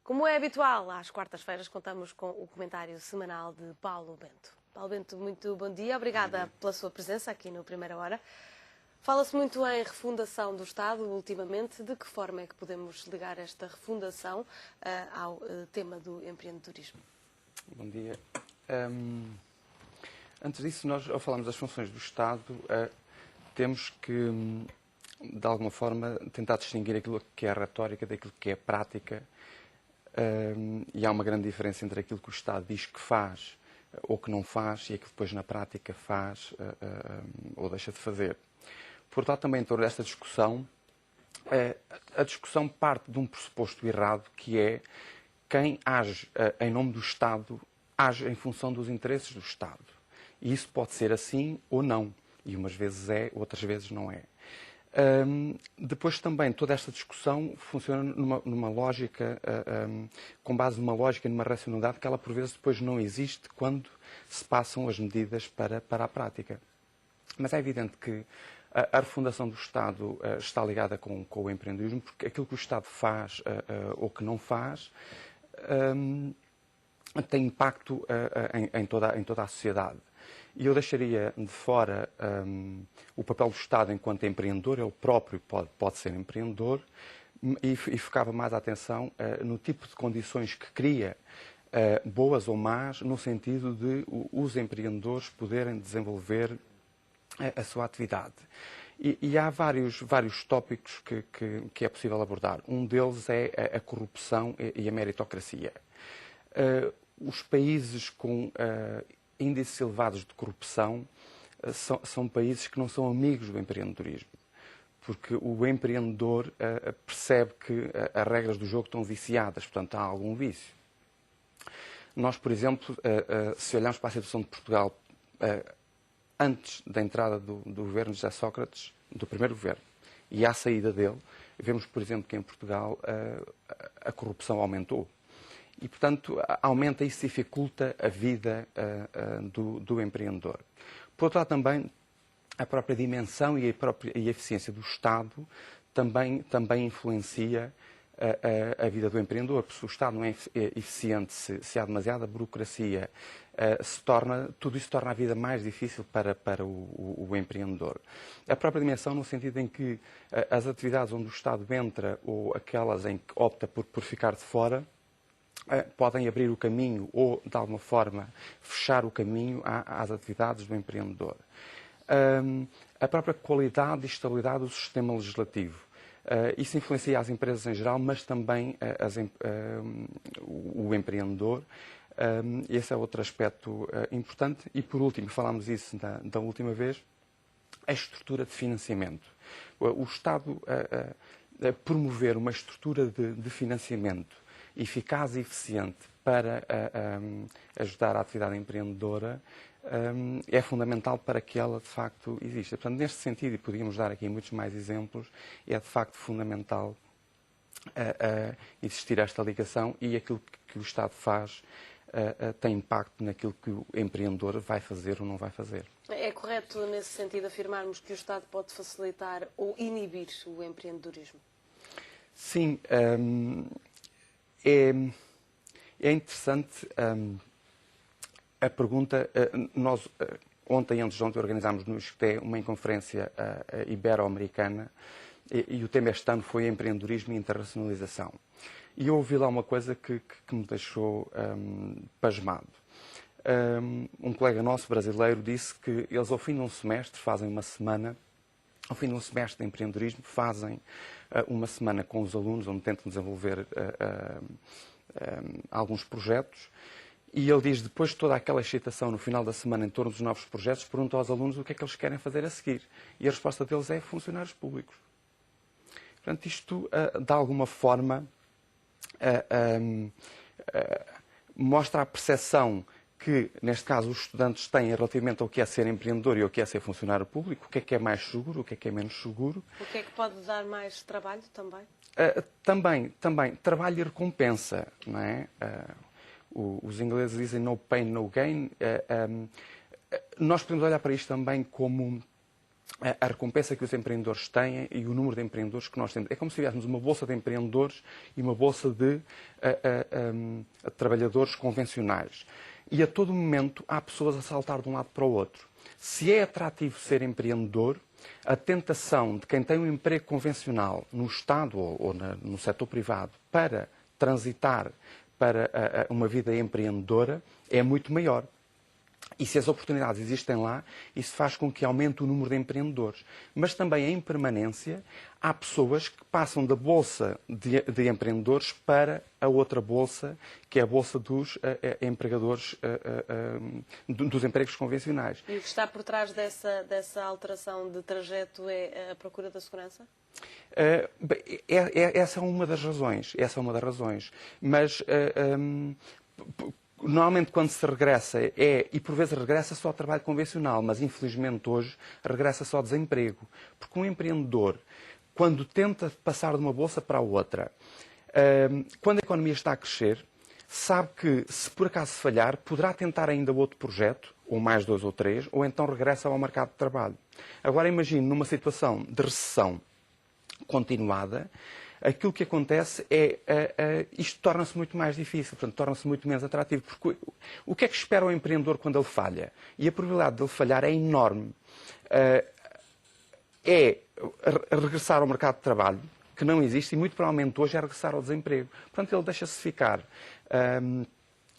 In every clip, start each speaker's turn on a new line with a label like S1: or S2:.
S1: Como é habitual, às quartas-feiras contamos com o comentário semanal de Paulo Bento. Paulo Bento, muito bom dia. Obrigada pela sua presença aqui no Primeira Hora. Fala-se muito em refundação do Estado ultimamente. De que forma é que podemos ligar esta refundação ao tema do empreendedorismo?
S2: Bom dia. Antes disso, nós, ao falarmos das funções do Estado, temos que, de alguma forma, tentar distinguir aquilo que é a retórica daquilo que é a prática. E há uma grande diferença entre aquilo que o Estado diz que faz ou que não faz e aquilo que depois na prática faz ou deixa de fazer. Portanto, também em torno desta discussão, a discussão parte de um pressuposto errado, que é quem age em nome do Estado, age em função dos interesses do Estado. E isso pode ser assim ou não. E umas vezes é, outras vezes não é. Depois também toda esta discussão funciona numa lógica, com base numa lógica e numa racionalidade que ela por vezes depois não existe quando se passam as medidas para a prática. Mas é evidente que a refundação do Estado está ligada com o empreendedorismo, porque aquilo que o Estado faz ou que não faz tem impacto em toda a sociedade. E eu deixaria de fora o papel do Estado enquanto empreendedor, ele próprio pode ser empreendedor, e focava mais a atenção no tipo de condições que cria, boas ou más, no sentido de os empreendedores poderem desenvolver a sua atividade. E há vários tópicos que é possível abordar. Um deles é a corrupção e a meritocracia. Os países com índices elevados de corrupção são países que não são amigos do empreendedorismo, porque o empreendedor percebe que as regras do jogo estão viciadas, portanto há algum vício. Nós, por exemplo, se olharmos para a situação de Portugal antes da entrada do governo de José Sócrates, do primeiro governo, e à saída dele, vemos, por exemplo, que em Portugal a corrupção aumentou. E, portanto, aumenta e se dificulta a vida do empreendedor. Por outro lado, também, a própria dimensão e a eficiência do Estado também influencia a vida do empreendedor. Porque se o Estado não é eficiente, se há demasiada burocracia, tudo isso torna a vida mais difícil para o empreendedor. A própria dimensão no sentido em que as atividades onde o Estado entra ou aquelas em que opta por ficar de fora, podem abrir o caminho ou, de alguma forma, fechar o caminho às atividades do empreendedor. A própria qualidade e estabilidade do sistema legislativo. Isso influencia as empresas em geral, mas também o empreendedor. Esse é outro aspecto importante. E, por último, falámos isso da última vez, a estrutura de financiamento. O Estado promover uma estrutura de financiamento eficaz e eficiente para ajudar a atividade empreendedora é fundamental para que ela, de facto, exista. Portanto, neste sentido, e podíamos dar aqui muitos mais exemplos, é, de facto, fundamental existir esta ligação e aquilo que o Estado faz tem impacto naquilo que o empreendedor vai fazer ou não vai fazer.
S1: É correto, nesse sentido, afirmarmos que o Estado pode facilitar ou inibir o empreendedorismo?
S2: Sim. É interessante a pergunta. Nós, ontem, antes de ontem, organizámos no ISCTE uma conferência ibero-americana e o tema este ano foi empreendedorismo e internacionalização. E eu ouvi lá uma coisa que me deixou pasmado. Um colega nosso, brasileiro, disse que eles, ao fim de um semestre, fazem uma semana, ao fim de um semestre de empreendedorismo, fazem uma semana com os alunos, onde tentam desenvolver alguns projetos. E ele diz, depois de toda aquela excitação no final da semana em torno dos novos projetos, pergunta aos alunos o que é que eles querem fazer a seguir. E a resposta deles é funcionários públicos. Portanto, isto, de alguma forma, mostra a percepção que, neste caso, os estudantes têm relativamente ao que é ser empreendedor e ao que é ser funcionário público, o que é mais seguro, o que é menos seguro.
S1: O que é que pode dar mais trabalho também?
S2: Também. Trabalho e recompensa, não é? Os ingleses dizem no pain, no gain. Nós podemos olhar para isto também como a recompensa que os empreendedores têm e o número de empreendedores que nós temos. É como se tivéssemos uma bolsa de empreendedores e uma bolsa de trabalhadores convencionais. E a todo momento há pessoas a saltar de um lado para o outro. Se é atrativo ser empreendedor, a tentação de quem tem um emprego convencional no Estado ou no setor privado para transitar para uma vida empreendedora é muito maior. E se as oportunidades existem lá, isso faz com que aumente o número de empreendedores. Mas também, em permanência, há pessoas que passam da bolsa de empreendedores para a outra bolsa, que é a bolsa dos empregadores, dos empregos convencionais.
S1: E o que está por trás dessa alteração de trajeto é a procura da segurança?
S2: Essa é uma das razões. Essa é uma das razões. Mas normalmente, quando se regressa, e por vezes regressa só ao trabalho convencional, mas infelizmente hoje regressa só ao desemprego. Porque um empreendedor, quando tenta passar de uma bolsa para a outra, quando a economia está a crescer, sabe que, se por acaso falhar, poderá tentar ainda outro projeto, ou mais 2 ou 3, ou então regressa ao mercado de trabalho. Agora imagine numa situação de recessão continuada, aquilo que acontece é isto torna-se muito mais difícil, portanto, torna-se muito menos atrativo. Porque o que é que espera o empreendedor quando ele falha? E a probabilidade de ele falhar é enorme. É regressar ao mercado de trabalho, que não existe, e muito provavelmente hoje é regressar ao desemprego. Portanto, ele deixa-se ficar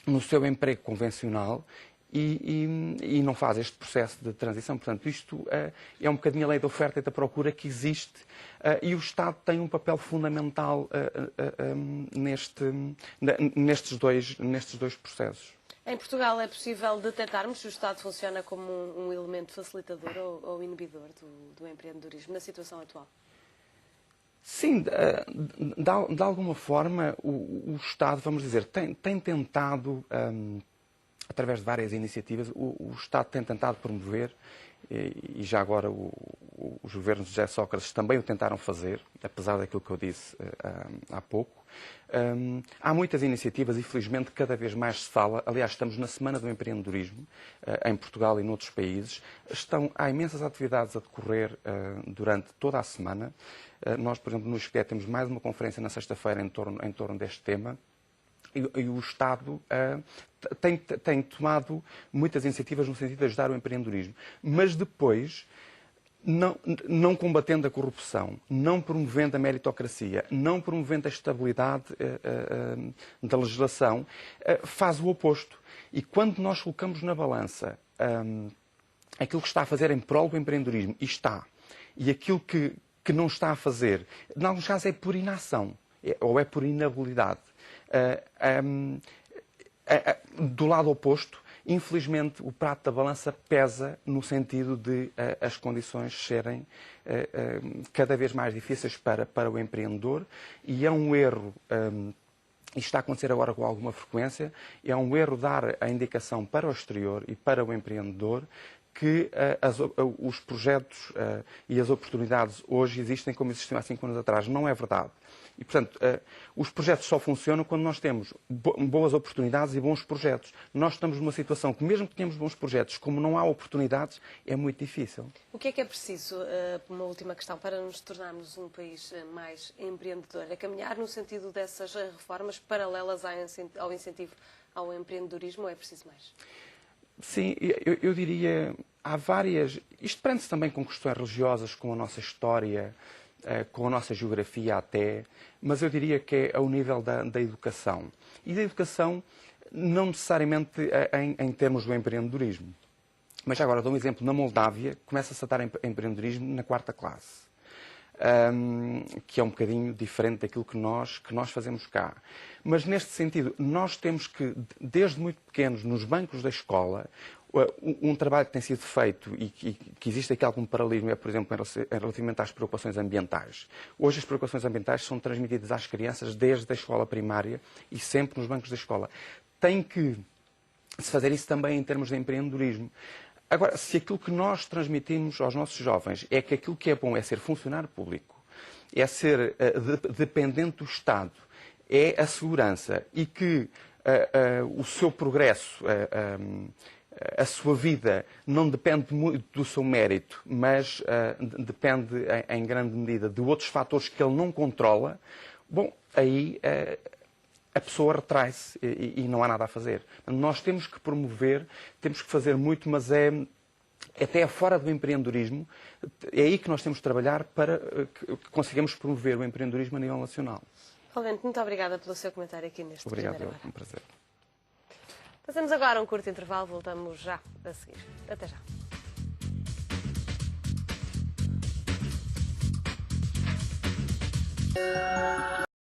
S2: no seu emprego convencional e não faz este processo de transição. Portanto, isto é um bocadinho a lei da oferta e da procura que existe e o Estado tem um papel fundamental nestes dois processos.
S1: Em Portugal é possível detectarmos se o Estado funciona como um elemento facilitador ou inibidor do empreendedorismo na situação atual?
S2: Sim, de alguma forma o Estado, vamos dizer, tem tentado, através de várias iniciativas, o Estado tem tentado promover, e já agora os governos de José Sócrates também o tentaram fazer, apesar daquilo que eu disse há pouco. Há muitas iniciativas e, felizmente, cada vez mais se fala. Aliás, estamos na Semana do Empreendedorismo, em Portugal e noutros países. Há imensas atividades a decorrer durante toda a semana. Nós, por exemplo, no ISCTE temos mais uma conferência na sexta-feira em torno deste tema. E o Estado tem tomado muitas iniciativas no sentido de ajudar o empreendedorismo. Mas depois, não combatendo a corrupção, não promovendo a meritocracia, não promovendo a estabilidade da legislação, faz o oposto. E quando nós colocamos na balança aquilo que está a fazer em prol do empreendedorismo, e aquilo que não está a fazer, em alguns casos é por inação, ou é por inabilidade. Do lado oposto, infelizmente, o prato da balança pesa no sentido de as condições serem cada vez mais difíceis para o empreendedor e é um erro, isto está a acontecer agora com alguma frequência, é um erro dar a indicação para o exterior e para o empreendedor que os projetos e as oportunidades hoje existem como existiam há 5 anos atrás. Não é verdade. E, portanto, os projetos só funcionam quando nós temos boas oportunidades e bons projetos. Nós estamos numa situação que, mesmo que tenhamos bons projetos, como não há oportunidades, é muito difícil.
S1: O que é preciso, uma última questão, para nos tornarmos um país mais empreendedor? É caminhar no sentido dessas reformas paralelas ao incentivo ao empreendedorismo ou é preciso mais?
S2: Sim, eu diria, há várias... Isto prende-se também com questões religiosas, com a nossa história, com a nossa geografia até, mas eu diria que é ao nível da educação. E da educação não necessariamente em termos do empreendedorismo. Mas agora dou um exemplo, na Moldávia começa-se a dar empreendedorismo na 4ª classe. Que é um bocadinho diferente daquilo que nós fazemos cá. Mas, neste sentido, nós temos que, desde muito pequenos, nos bancos da escola, um trabalho que tem sido feito e que existe aqui algum paralelismo é, por exemplo, relativamente às preocupações ambientais. Hoje as preocupações ambientais são transmitidas às crianças desde a escola primária e sempre nos bancos da escola. Tem que se fazer isso também em termos de empreendedorismo. Agora, se aquilo que nós transmitimos aos nossos jovens é que aquilo que é bom é ser funcionário público, é ser dependente do Estado, é a segurança e que o seu progresso a sua vida não depende muito do seu mérito, mas depende em grande medida de outros fatores que ele não controla, bom, aí a pessoa retrai-se e não há nada a fazer. Nós temos que promover, temos que fazer muito, mas até fora do empreendedorismo, é aí que nós temos de trabalhar para que consigamos promover o empreendedorismo a nível nacional.
S1: Paulo Bento, muito obrigada pelo seu comentário aqui neste
S2: Obrigado,
S1: Primeira Hora.
S2: é um prazer.
S1: Fazemos agora um curto intervalo, voltamos já a seguir. Até já.